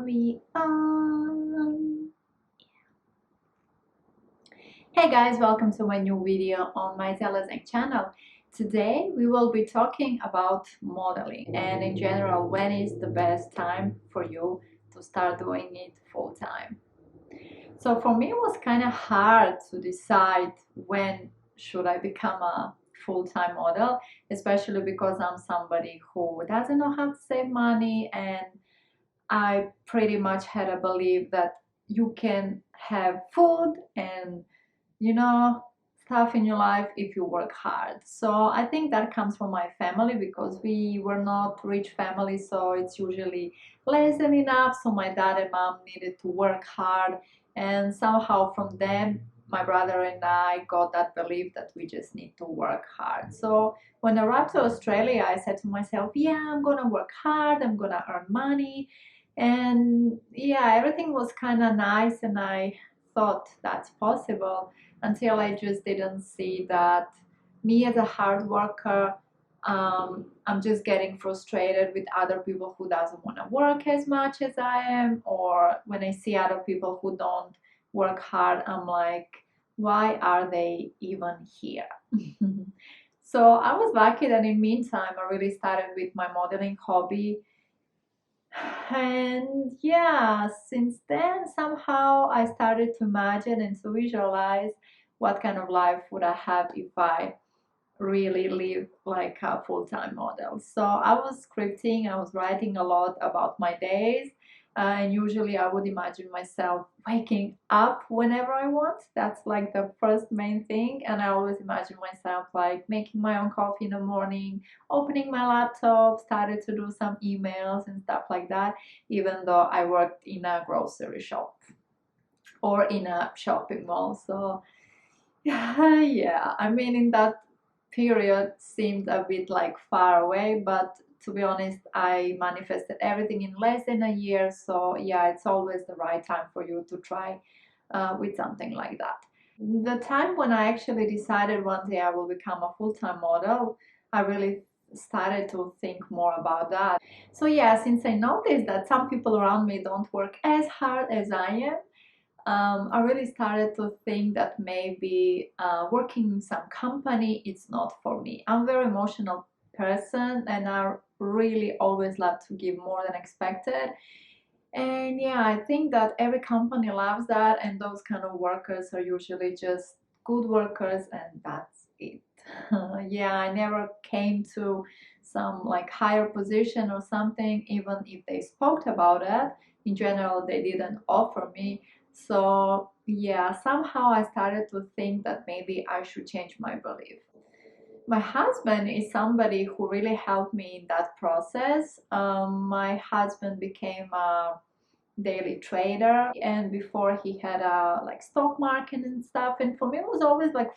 we on. Hey guys, welcome to my new video on my Zela's channel. Today we will be talking about modeling and in general when is the best time for you to start doing it full time. So for me it was kind of hard to decide when should I become a full-time model, especially because I'm somebody who doesn't know how to save money, and I pretty much had a belief that you can have food and stuff in your life if you work hard. So I think that comes from my family because we were not rich family, so it's usually less than enough. So my dad and mom needed to work hard, and somehow from them my brother and I got that belief that we just need to work hard. So when I arrived to Australia, I said to myself, yeah, I'm gonna work hard, I'm gonna earn money. And yeah, everything was kind of nice, and I thought that's possible until I just didn't see that me as a hard worker, I'm just getting frustrated with other people who doesn't want to work as much as I am, or when I see other people who don't work hard, I'm like, why are they even here? So I was lucky that in meantime I really started with my modeling hobby, and yeah, since then somehow I started to imagine and to visualize what kind of life would I have if I really live like a full-time model. So I was scripting, I was writing a lot about my days, and usually I would imagine myself waking up whenever I want. That's like the first main thing. And I always imagine myself like making my own coffee in the morning, opening my laptop, started to do some emails and stuff like that, even though I worked in a grocery shop or in a shopping mall. So yeah, I mean, in that period seemed a bit like far away, but to be honest, I manifested everything in less than a year. So yeah, it's always the right time for you to try with something like that. The time when I actually decided one day I will become a full-time model, I really started to think more about that. So yeah, since I noticed that some people around me don't work as hard as I am, I really started to think that maybe working in some company it's not for me. I'm a very emotional person, and I really always love to give more than expected. And yeah, I think that every company loves that, and those kind of workers are usually just good workers, and that's it. Yeah, I never came to some like higher position or something, even if they spoke about it. In general, they didn't offer me. So yeah, somehow I started to think that maybe I should change my belief. My husband is somebody who really helped me in that process. My husband became a daily trader, and before he had a like stock market and stuff, and for me it was always like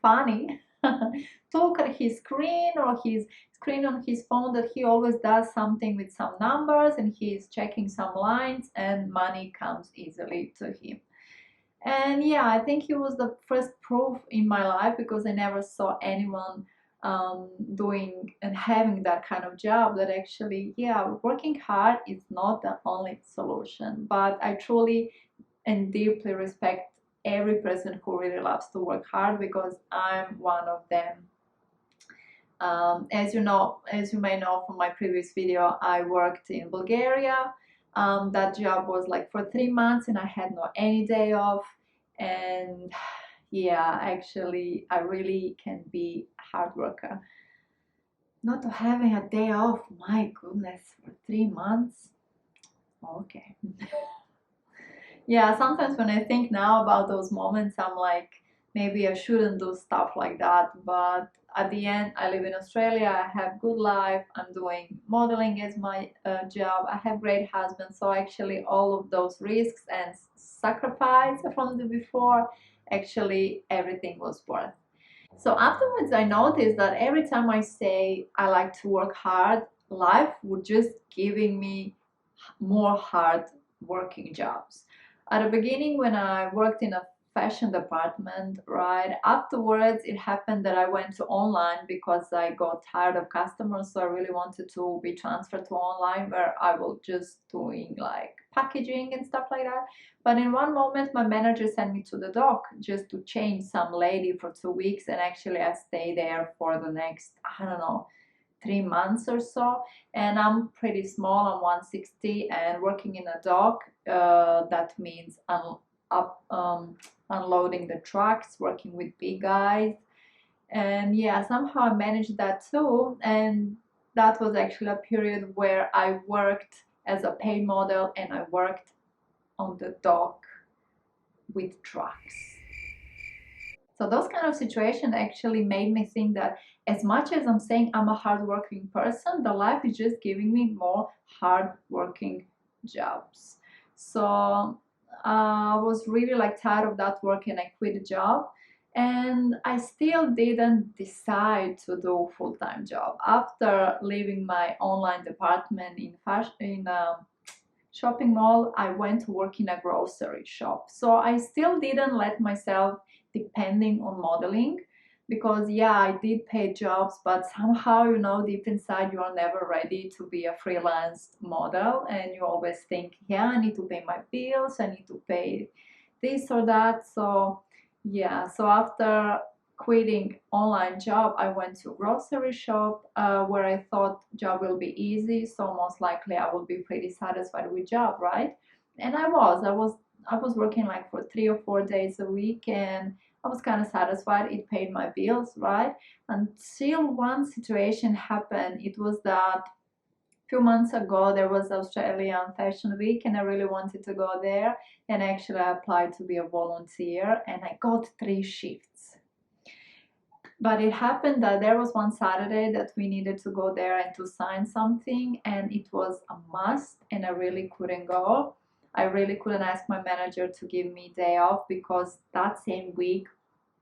funny to look at his screen or his screen on his phone that he always does something with some numbers and he's checking some lines and money comes easily to him. And yeah, I think he was the first proof in my life because I never saw anyone doing and having that kind of job, that actually, yeah, working hard is not the only solution. But I truly and deeply respect every person who really loves to work hard because I'm one of them. As you may know from my previous video, I worked in Bulgaria. That job was like for 3 months and I had no any day off. And yeah, actually, I really can be a hard worker. Not having a day off, my goodness, for 3 months. Okay. Yeah, sometimes when I think now about those moments, I'm like, maybe I shouldn't do stuff like that. But at the end, I live in Australia, I have good life, I'm doing modeling as my job, I have great husband. So actually all of those risks and sacrifice from the before, actually everything was worth. So afterwards, I noticed that every time I say I like to work hard, life would just giving me more hard working jobs. At the beginning, when I worked in a fashion department, right? Afterwards, it happened that I went to online because I got tired of customers, so I really wanted to be transferred to online where I will just doing like packaging and stuff like that. But in one moment, my manager sent me to the dock just to change some lady for 2 weeks, and actually I stayed there for the next, I don't know, 3 months or so. And I'm pretty small, I'm 160, and working in a dock, that means up unloading the trucks, working with big guys. And yeah, somehow I managed that too. And that was actually a period where I worked as a paid model and I worked on the dock with trucks. So those kind of situations actually made me think that as much as I'm saying I'm a hardworking person, the life is just giving me more hardworking jobs. So I was really like tired of that work and I quit the job. And I still didn't decide to do full-time job after leaving my online department in fashion in shopping mall. I went to work in a grocery shop. So I still didn't let myself depending on modeling because yeah, I did pay jobs, but somehow, deep inside you are never ready to be a freelance model and you always think, yeah, I need to pay my bills, I need to pay this or that. So yeah, so after quitting online job, I went to grocery shop where I thought job will be easy, so most likely I will be pretty satisfied with job, right? And I was working like for 3 or 4 days a week, and I was kind of satisfied. It paid my bills, right? Until one situation happened. It was that few months ago there was Australian Fashion Week and I really wanted to go there, and actually I applied to be a volunteer and I got 3 shifts. But it happened that there was one Saturday that we needed to go there and to sign something, and it was a must, and I really couldn't go. I really couldn't ask my manager to give me day off because that same week,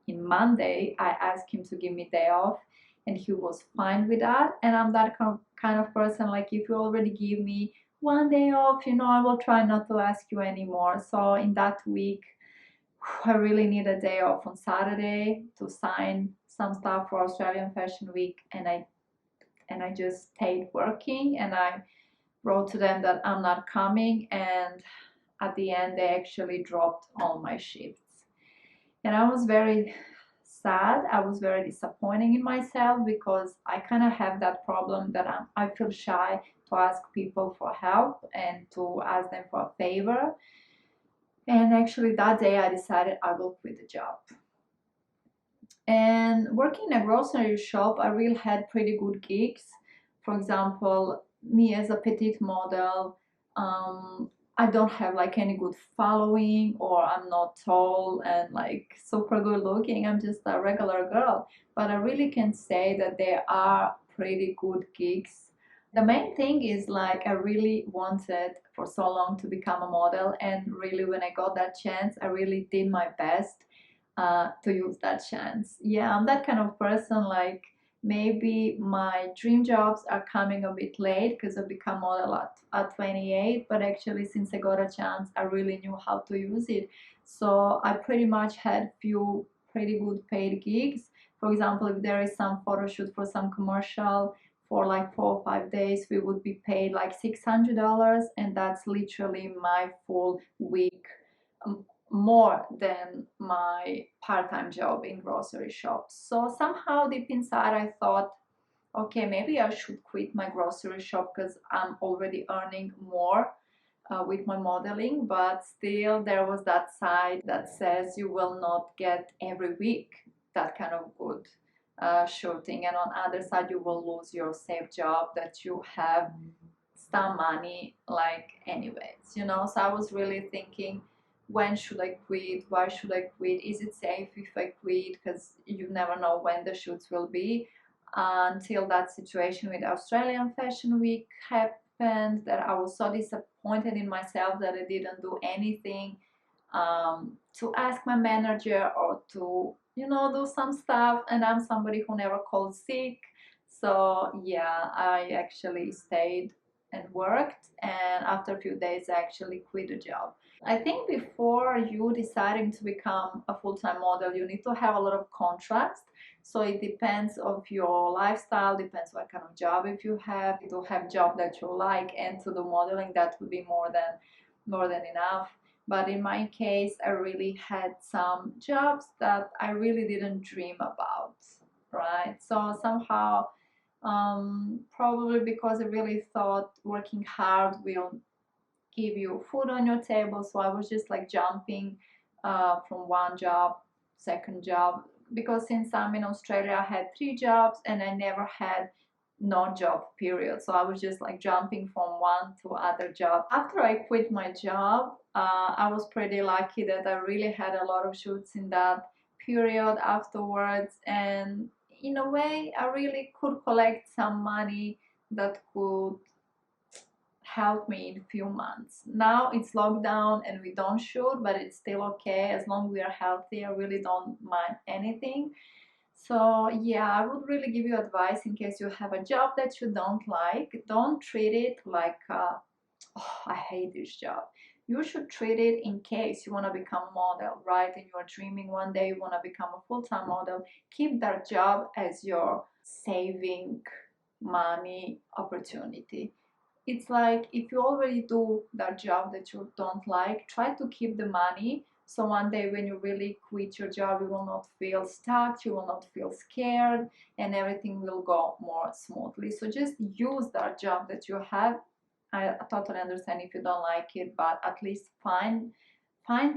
in Monday, I asked him to give me day off, and he was fine with that. And I'm that kind of person, like if you already give me one day off, I will try not to ask you anymore. So in that week, I really need a day off on Saturday to sign some stuff for Australian Fashion Week, and I just stayed working, and I wrote to them that I'm not coming, and at the end they actually dropped all my shifts. And I was very sad. I was very disappointing in myself because I kind of have that problem that I feel shy to ask people for help and to ask them for a favor. And actually, that day I decided I will quit the job. And working in a grocery shop, I really had pretty good gigs. For example, me as a petite model, I don't have like any good following, or I'm not tall and like super good looking. I'm just a regular girl. But I really can say that there are pretty good gigs. The main thing is like I really wanted for so long to become a model, and really when I got that chance, I really did my best to use that chance. Yeah, I'm that kind of person. Like maybe my dream jobs are coming a bit late because I become model at 28, but actually since I got a chance, I really knew how to use it. So I pretty much had few pretty good paid gigs. For example, if there is some photo shoot for some commercial for like 4 or 5 days, we would be paid like $600, and that's literally my full week, more than my part-time job in grocery shops. So somehow deep inside I thought, okay, maybe I should quit my grocery shop because I'm already earning more with my modeling. But still there was that side that says you will not get every week that kind of good shooting, and on other side you will lose your safe job that you have some money like anyways. So I was really thinking, when should I quit? Why should I quit? Is it safe if I quit? Because you never know when the shoots will be. Until that situation with Australian Fashion Week happened, that I was so disappointed in myself that I didn't do anything to ask my manager or to do some stuff. And I'm somebody who never calls sick. So yeah, I actually stayed and worked, and after a few days I actually quit the job. I think before you deciding to become a full-time model, you need to have a lot of contrast. So it depends of your lifestyle, depends what kind of job. If you have job that you like and to do modeling, that would be more than enough. But in my case, I really had some jobs that I really didn't dream about, right? So somehow, probably because I really thought working hard will give you food on your table. So I was just like jumping from one job, second job, because since I'm in Australia, I had 3 jobs and I never had no job period. So I was just like jumping from one to other job. After I quit my job, I was pretty lucky that I really had a lot of shoots in that period afterwards, and in a way I really could collect some money that could help me in few months. Now it's lockdown and we don't shoot, but it's still okay as long as we are healthy. I really don't mind anything. So yeah, I would really give you advice in case you have a job that you don't like. Don't treat it like, oh, I hate this job. You should treat it in case you want to become a model, right? And you are dreaming one day you want to become a full-time model. Keep that job as your saving money opportunity. It's like if you already do that job that you don't like, try to keep the money, so one day when you really quit your job, you will not feel stuck, you will not feel scared, and everything will go more smoothly. So just use that job that you have. I totally understand if you don't like it, but at least find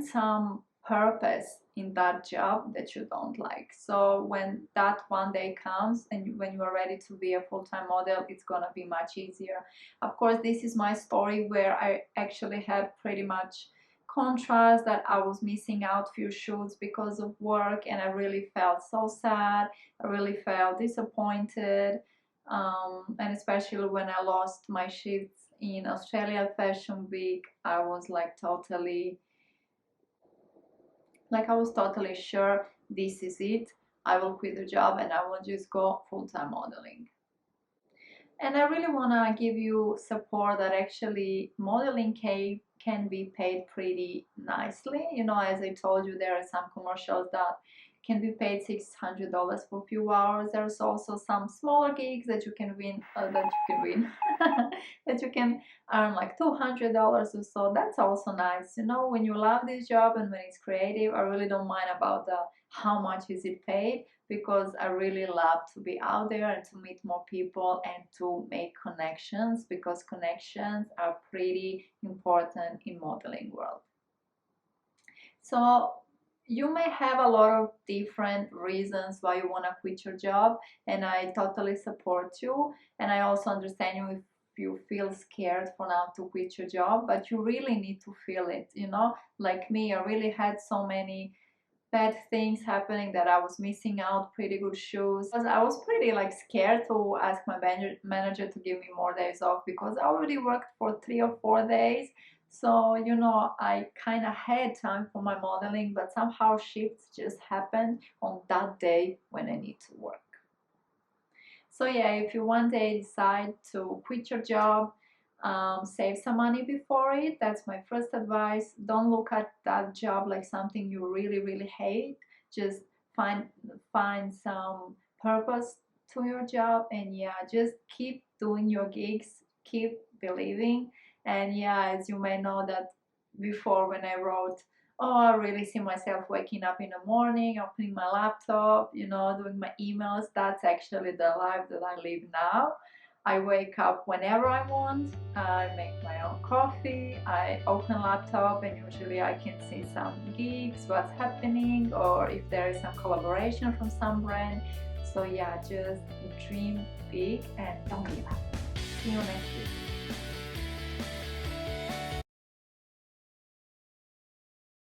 some purpose in that job that you don't like. So when that one day comes and when you are ready to be a full-time model, it's gonna be much easier. Of course, this is my story where I actually had pretty much contrast, that I was missing out few shoots because of work, and I really felt so sad. I really felt disappointed, and especially when I lost my shifts in Australia Fashion Week, I was I was totally sure this is it. I will quit the job and I will just go full-time modeling. And I really want to give you support that actually modeling can be paid pretty nicely. You know, as I told you, there are some commercials that can be paid $600 for a few hours. There's also some smaller gigs that you can win, that you can earn like $200 or so. That's also nice. You know, when you love this job and when it's creative, I really don't mind about the how much is it paid, because I really love to be out there and to meet more people and to make connections, because connections are pretty important in modeling world. So you may have a lot of different reasons why you want to quit your job, and I totally support you, and I also understand you if you feel scared for now to quit your job, but you really need to feel it, you know. Like me, I really had so many bad things happening that I was missing out pretty good shows. I was pretty like scared to ask my manager to give me more days off, because I already worked for 3 or 4 days. So, you know, I kind of had time for my modeling, but somehow shifts just happened on that day when I need to work. So yeah, if you one day decide to quit your job, save some money before it. That's my first advice. Don't look at that job like something you really, really hate. Just find some purpose to your job, and yeah, just keep doing your gigs, keep believing. And yeah, as you may know that before when I wrote, oh, I really see myself waking up in the morning, opening my laptop, you know, doing my emails. That's actually the life that I live now. I wake up whenever I want, I make my own coffee, I open laptop, and usually I can see some gigs, what's happening, or if there is some collaboration from some brand. So yeah, just dream big and don't give up. See you next week.